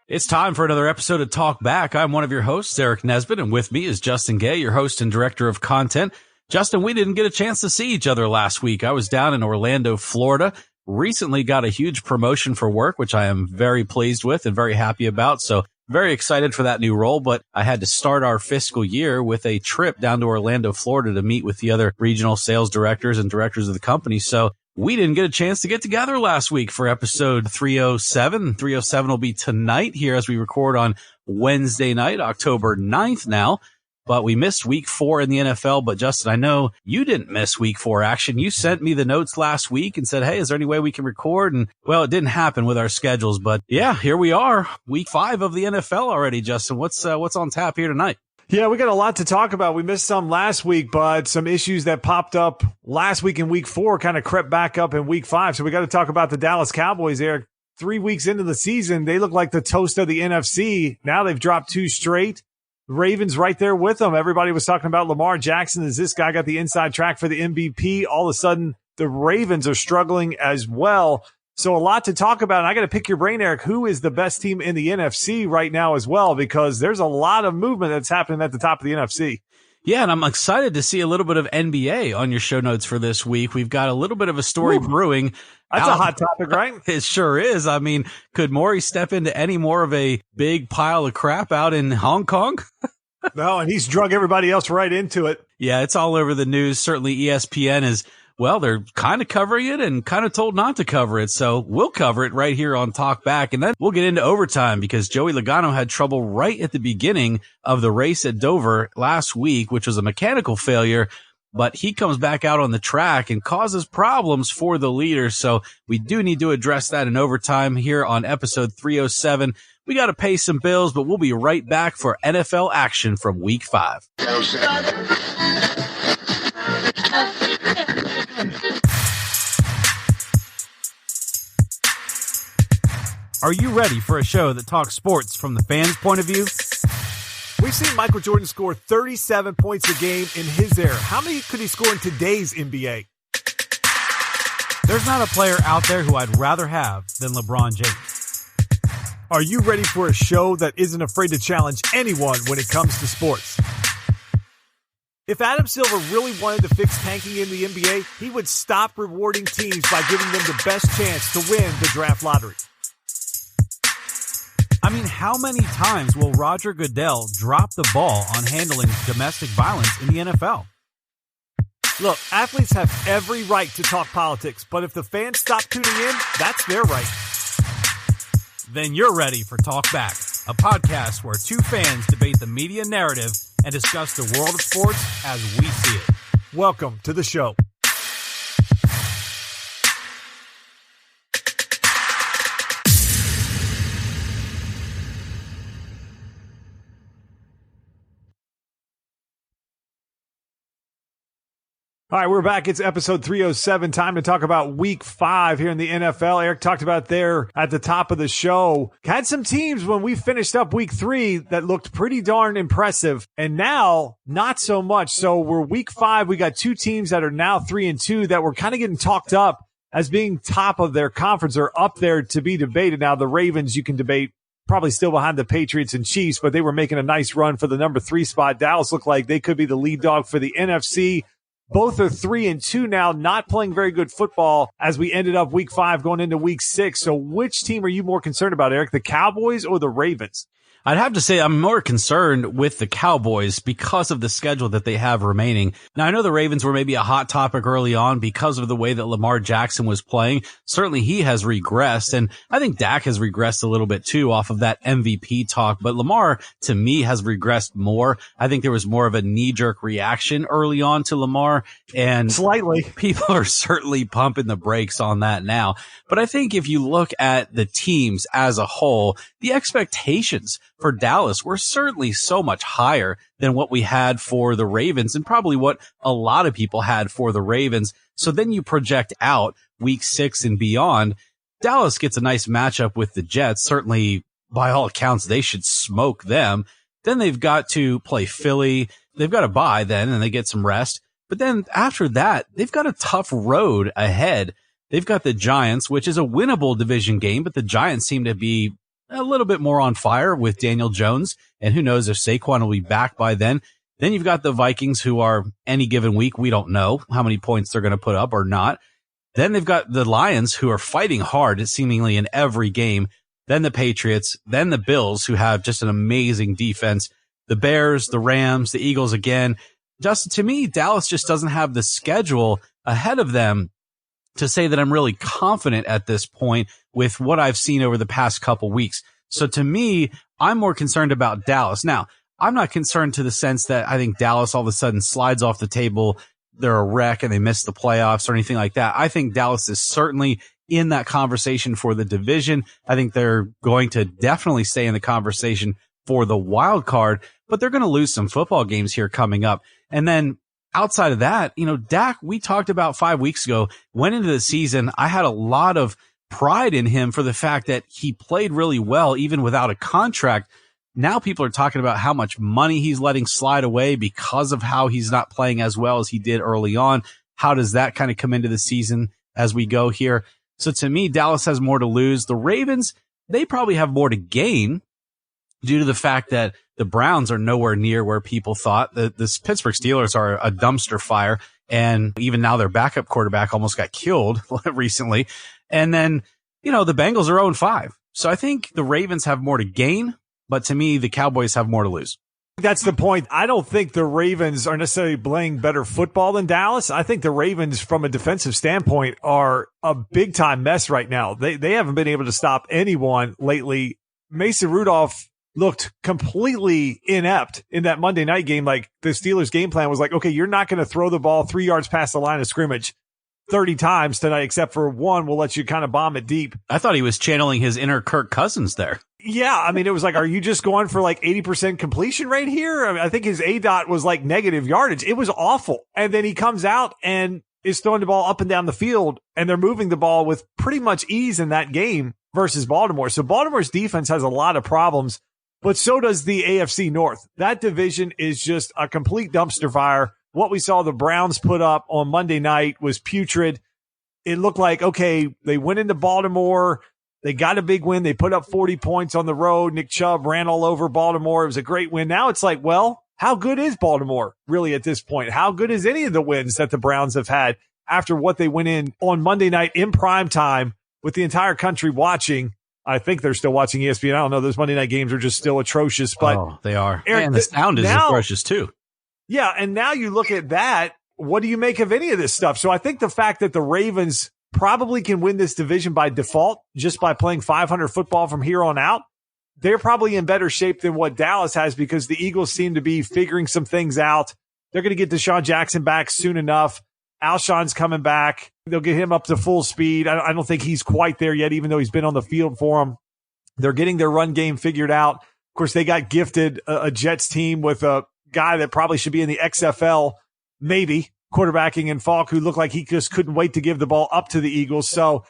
It's time for another episode of Talk Back. I'm one of your hosts, Eric Nesbit, and with me is Justin Gay, your host and director of content. Justin, we didn't get a chance to see each other last week. I was down in Orlando, Florida. Recently got a huge promotion for work, which I am very pleased with and very happy about. So very excited for that new role, but I had to start our fiscal year with a trip down to Orlando, Florida to meet with the other regional sales directors and directors of the company. So we didn't get a chance to get together last week for episode 307. 307 will be tonight here as we record on Wednesday night, October 9th now. But we missed week 4 in the NFL. But Justin, I know you didn't miss week 4 action. You sent me the notes last week and said, hey, is there any way we can record? And well, it didn't happen with our schedules. But yeah, here we are. Week 5 of the NFL already, Justin. What's on tap here tonight? Yeah, we got a lot to talk about. We missed some last week, but some issues that popped up last week in week 4 kind of crept back up in week 5. So we got to talk about the Dallas Cowboys, Eric. 3 weeks into the season, they look like the toast of the NFC. Now they've dropped 2 straight. Ravens right there with them. Everybody was talking about Lamar Jackson. Is this guy got the inside track for the MVP? All of a sudden, the Ravens are struggling as well. So a lot to talk about. And I got to pick your brain, Eric. Who is the best team in the NFC right now as well? Because there's a lot of movement that's happening at the top of the NFC. Yeah, and I'm excited to see a little bit of NBA on your show notes for this week. We've got a little bit of a story brewing. That's a hot topic, right? It sure is. I mean, could Morey step into any more of a big pile of crap out in Hong Kong? No, and he's drug everybody else right into it. Yeah, it's all over the news. Certainly ESPN is, well, they're kind of covering it and kind of told not to cover it. So we'll cover it right here on Talk Back. And then we'll get into overtime because Joey Logano had trouble right at the beginning of the race at Dover last week, which was a mechanical failure. But he comes back out on the track and causes problems for the leader. So we do need to address that in overtime here on episode 307. We got to pay some bills, but we'll be right back for NFL action from week 5. Are you ready for a show that talks sports from the fans' point of view? We've seen Michael Jordan score 37 points a game in his era. How many could he score in today's NBA? There's not a player out there who I'd rather have than LeBron James. Are you ready for a show that isn't afraid to challenge anyone when it comes to sports? If Adam Silver really wanted to fix tanking in the NBA, he would stop rewarding teams by giving them the best chance to win the draft lottery. I mean, how many times will Roger Goodell drop the ball on handling domestic violence in the NFL? Look, athletes have every right to talk politics, but if the fans stop tuning in, that's their right. Then you're ready for Talk Back, a podcast where 2 fans debate the media narrative and discuss the world of sports as we see it. Welcome to the show. All right, we're back. It's episode 307. Time to talk about week 5 here in the NFL. Eric talked about there at the top of the show. Had some teams when we finished up week 3 that looked pretty darn impressive, and now not so much. So we're week 5. We got 2 teams that are now 3-2 that were kind of getting talked up as being top of their conference or up there to be debated. Now the Ravens, you can debate, probably still behind the Patriots and Chiefs, but they were making a nice run for the number 3 spot. Dallas looked like they could be the lead dog for the NFC. Both are 3-2 now, not playing very good football as we ended up week 5 going into week 6. So which team are you more concerned about, Eric, the Cowboys or the Ravens? I'd have to say I'm more concerned with the Cowboys because of the schedule that they have remaining. Now, I know the Ravens were maybe a hot topic early on because of the way that Lamar Jackson was playing. Certainly he has regressed, and I think Dak has regressed a little bit too off of that MVP talk. But Lamar, to me, has regressed more. I think there was more of a knee-jerk reaction early on to Lamar, and slightly people are certainly pumping the brakes on that now. But I think if you look at the teams as a whole, the expectations for Dallas were certainly so much higher than what we had for the Ravens and probably what a lot of people had for the Ravens. So then you project out week 6 and beyond. Dallas gets a nice matchup with the Jets. Certainly, by all accounts, they should smoke them. Then they've got to play Philly. they've got a bye then and they get some rest. But then after that, they've got a tough road ahead. They've got the Giants, which is a winnable division game, but the Giants seem to be a little bit more on fire with Daniel Jones. And who knows if Saquon will be back by then. Then you've got the Vikings, who are any given week, we don't know how many points they're going to put up or not. Then they've got the Lions, who are fighting hard seemingly in every game. Then the Patriots, then the Bills, who have just an amazing defense. The Bears, the Rams, the Eagles again. Justin, to me, Dallas just doesn't have the schedule ahead of them to say that I'm really confident at this point with what I've seen over the past couple weeks. So to me, I'm more concerned about Dallas. Now, I'm not concerned to the sense that I think Dallas all of a sudden slides off the table. They're a wreck and they miss the playoffs or anything like that. I think Dallas is certainly in that conversation for the division. I think they're going to definitely stay in the conversation for the wild card, but they're going to lose some football games here coming up. And then outside of that, Dak, we talked about 5 weeks ago, went into the season. I had a lot of pride in him for the fact that he played really well, even without a contract. Now people are talking about how much money he's letting slide away because of how he's not playing as well as he did early on. How does that kind of come into the season as we go here? So to me, Dallas has more to lose. The Ravens, they probably have more to gain due to the fact that the Browns are nowhere near where people thought. The Pittsburgh Steelers are a dumpster fire. And even now their backup quarterback almost got killed recently. And then, the Bengals are 0-5. So I think the Ravens have more to gain. But to me, the Cowboys have more to lose. That's the point. I don't think the Ravens are necessarily playing better football than Dallas. I think the Ravens, from a defensive standpoint, are a big-time mess right now. They haven't been able to stop anyone lately. Mason Rudolph looked completely inept in that Monday night game. Like, the Steelers' game plan was like, okay, you're not going to throw the ball 3 yards past the line of scrimmage 30 times tonight, except for one. We'll let you kind of bomb it deep. I thought he was channeling his inner Kirk Cousins there. Yeah, I mean, it was like, are you just going for like 80% completion rate here? I think his ADOT was like negative yardage. It was awful. And then he comes out and is throwing the ball up and down the field, and they're moving the ball with pretty much ease in that game versus Baltimore. So Baltimore's defense has a lot of problems, but so does the AFC North. That division is just a complete dumpster fire. What we saw the Browns put up on Monday night was putrid. It looked like, okay, they went into Baltimore. They got a big win. They put up 40 points on the road. Nick Chubb ran all over Baltimore. It was a great win. Now it's like, well, how good is Baltimore really at this point? How good is any of the wins that the Browns have had after what they went in on Monday night in prime time with the entire country watching? I think they're still watching ESPN. I don't know. Those Monday night games are just still atrocious. But they are. Eric, and the sound is atrocious too. Yeah, and now you look at that. What do you make of any of this stuff? So I think the fact that the Ravens probably can win this division by default just by playing 500 football from here on out, they're probably in better shape than what Dallas has because the Eagles seem to be figuring some things out. They're going to get Deshaun Jackson back soon enough. Alshon's coming back. They'll get him up to full speed. I don't think he's quite there yet, even though he's been on the field for them. They're getting their run game figured out. Of course, they got gifted a Jets team with a guy that probably should be in the XFL, maybe, quarterbacking in Falk, who looked like he just couldn't wait to give the ball up to the Eagles. So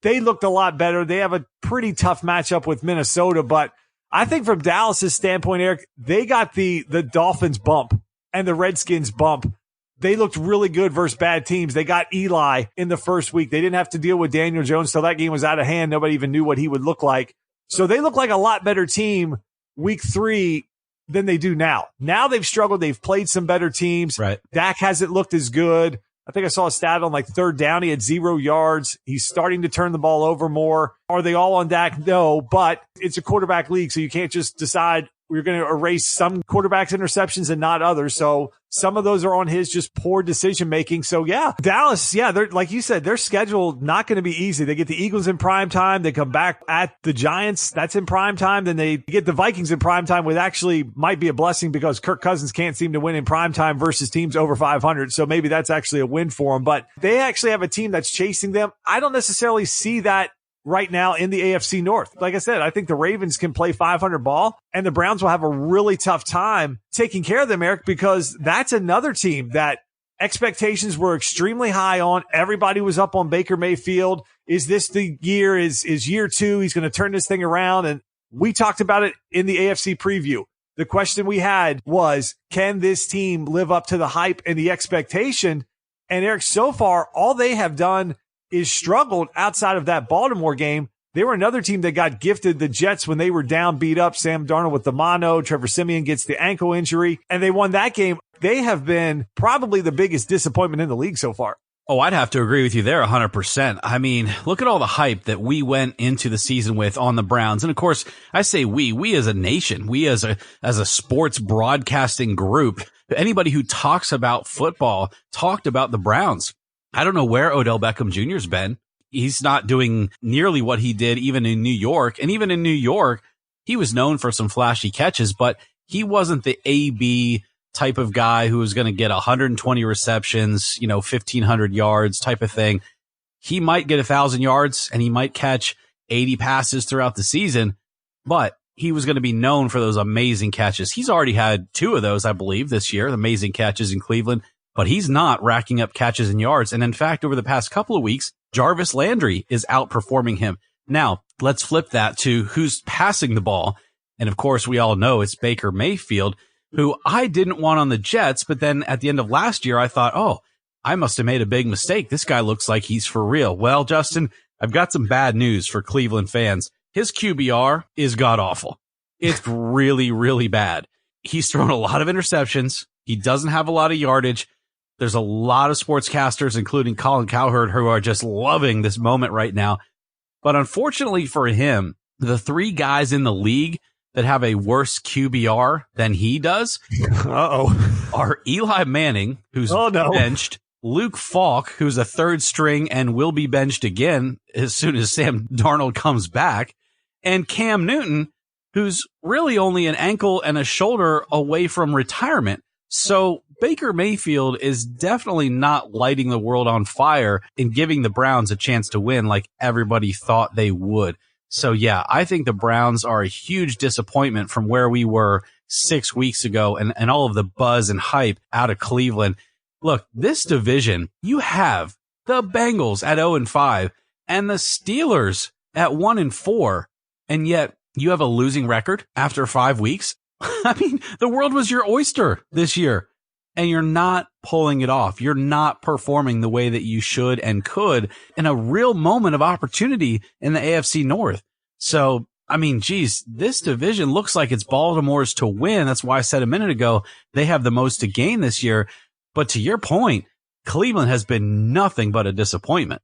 they looked a lot better. They have a pretty tough matchup with Minnesota, but I think from Dallas's standpoint, Eric, they got the Dolphins bump and the Redskins bump. They looked really good versus bad teams. They got Eli in the first week. They didn't have to deal with Daniel Jones till that game was out of hand. Nobody even knew what he would look like. So they look like a lot better team week 3 than they do now. Now they've struggled. They've played some better teams. Right. Dak hasn't looked as good. I think I saw a stat on like third down. He had 0 yards. He's starting to turn the ball over more. Are they all on Dak? No, but it's a quarterback league. So you can't just decide we're going to erase some quarterbacks' interceptions and not others. So some of those are on his just poor decision making. So yeah, Dallas, yeah, they're like you said, their schedule not going to be easy. They get the Eagles in prime time. They come back at the Giants. That's in prime time. Then they get the Vikings in prime time, which actually might be a blessing because Kirk Cousins can't seem to win in prime time versus teams over 500. So maybe that's actually a win for them, but they actually have a team that's chasing them. I don't necessarily see that right now in the AFC North. Like I said, I think the Ravens can play 500 ball and the Browns will have a really tough time taking care of them, Eric, because that's another team that expectations were extremely high on. Everybody was up on Baker Mayfield. Is this the year? Is year 2? He's going to turn this thing around. And we talked about it in the AFC preview. The question we had was, can this team live up to the hype and the expectation? And Eric, so far, all they have done is struggled outside of that Baltimore game. They were another team that got gifted the Jets when they were down, beat up. Sam Darnold with the mono. Trevor Siemian gets the ankle injury, and they won that game. They have been probably the biggest disappointment in the league so far. Oh, I'd have to agree with you there 100%. I mean, look at all the hype that we went into the season with on the Browns. And of course, I say we as a nation, we as a sports broadcasting group, anybody who talks about football talked about the Browns. I don't know where Odell Beckham Jr.'s been. He's not doing nearly what he did even in New York. And even in New York, he was known for some flashy catches, but he wasn't the AB type of guy who was going to get 120 receptions, 1,500 yards type of thing. He might get 1,000 yards and he might catch 80 passes throughout the season, but he was going to be known for those amazing catches. He's already had 2 of those, I believe, this year, amazing catches in Cleveland, but he's not racking up catches and yards. And in fact, over the past couple of weeks, Jarvis Landry is outperforming him. Now, let's flip that to who's passing the ball. And of course, we all know it's Baker Mayfield, who I didn't want on the Jets, but then at the end of last year, I thought, oh, I must have made a big mistake. This guy looks like he's for real. Well, Justin, I've got some bad news for Cleveland fans. His QBR is god-awful. It's really, really bad. He's thrown a lot of interceptions. He doesn't have a lot of yardage. There's a lot of sportscasters, including Colin Cowherd, who are just loving this moment right now. But unfortunately for him, the 3 guys in the league that have a worse QBR than he does are Eli Manning, who's benched, Luke Falk, who's a 3rd string and will be benched again as soon as Sam Darnold comes back, and Cam Newton, who's really only an ankle and a shoulder away from retirement. So Baker Mayfield is definitely not lighting the world on fire and giving the Browns a chance to win like everybody thought they would. So yeah, I think the Browns are a huge disappointment from where we were 6 weeks ago and all of the buzz and hype out of Cleveland. Look, this division, you have the Bengals at 0-5 and the Steelers at 1-4, and yet you have a losing record after 5 weeks. I mean, the world was your oyster this year, and you're not pulling it off. You're not performing the way that you should and could in a real moment of opportunity in the AFC North. So, I mean, geez, this division looks like it's Baltimore's to win. That's why I said a minute ago they have the most to gain this year. But to your point, Cleveland has been nothing but a disappointment.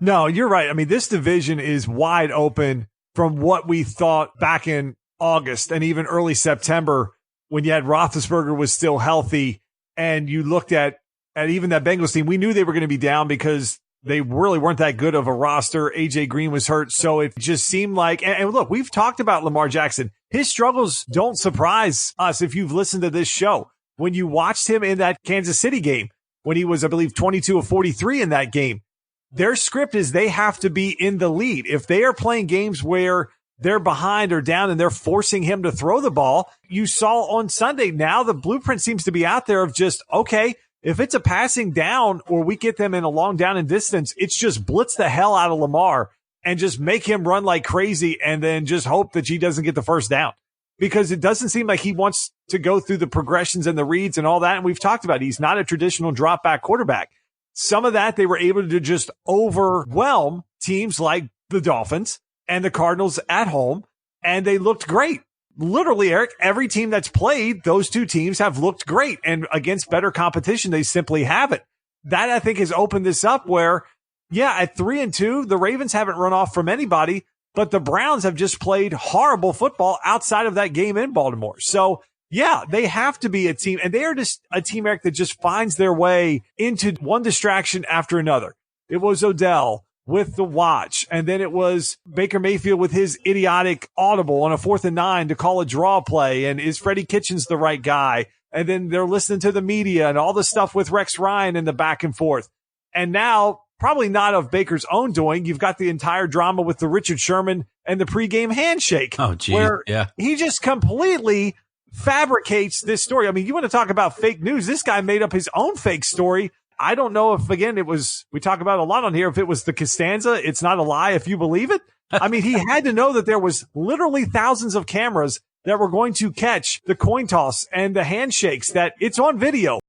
No, you're right. I mean, this division is wide open from what we thought back in August and even early September when you had Roethlisberger was still healthy. And you looked at even that Bengals team, we knew they were going to be down because they really weren't that good of a roster. AJ Green was hurt. So it just seemed like, and look, we've talked about Lamar Jackson. His struggles don't surprise us if you've listened to this show. When you watched him in that Kansas City game, when he was, I believe, 22 of 43 in that game, their script is they have to be in the lead. If they are playing games where they're behind or down and they're forcing him to throw the ball, you saw on Sunday, now the blueprint seems to be out there of just, okay, if it's a passing down or we get them in a long down and distance, it's just blitz the hell out of Lamar and just make him run like crazy and then just hope that he doesn't get the first down. Because it doesn't seem like he wants to go through the progressions and the reads and all that. And we've talked about it. He's not a traditional drop back quarterback. Some of that they were able to just overwhelm teams like the Dolphins and the Cardinals at home, and they looked great. Literally, Eric, every team that's played, those 2 teams have looked great, and against better competition, they simply haven't. That, I think, has opened this up where, yeah, at 3-2, the Ravens haven't run off from anybody, but the Browns have just played horrible football outside of that game in Baltimore. So, yeah, they have to be a team, and they are just a team, Eric, that just finds their way into one distraction after another. It was Odell with the watch, and then it was Baker Mayfield with his idiotic audible on a 4th and 9 to call a draw play, and is Freddie Kitchens the right guy? And then they're listening to the media and all the stuff with Rex Ryan and the back and forth. And now, probably not of Baker's own doing, you've got the entire drama with the Richard Sherman and the pregame handshake. Oh, geez. Where yeah. He just completely fabricates this story. I mean, you want to talk about fake news? This guy made up his own fake story. I don't know if, again, it was, we talk about a lot on here, if it was the Costanza, it's not a lie if you believe it. I mean, he had to know that there was literally thousands of cameras that we're going to catch the coin toss and the handshakes, that it's on video.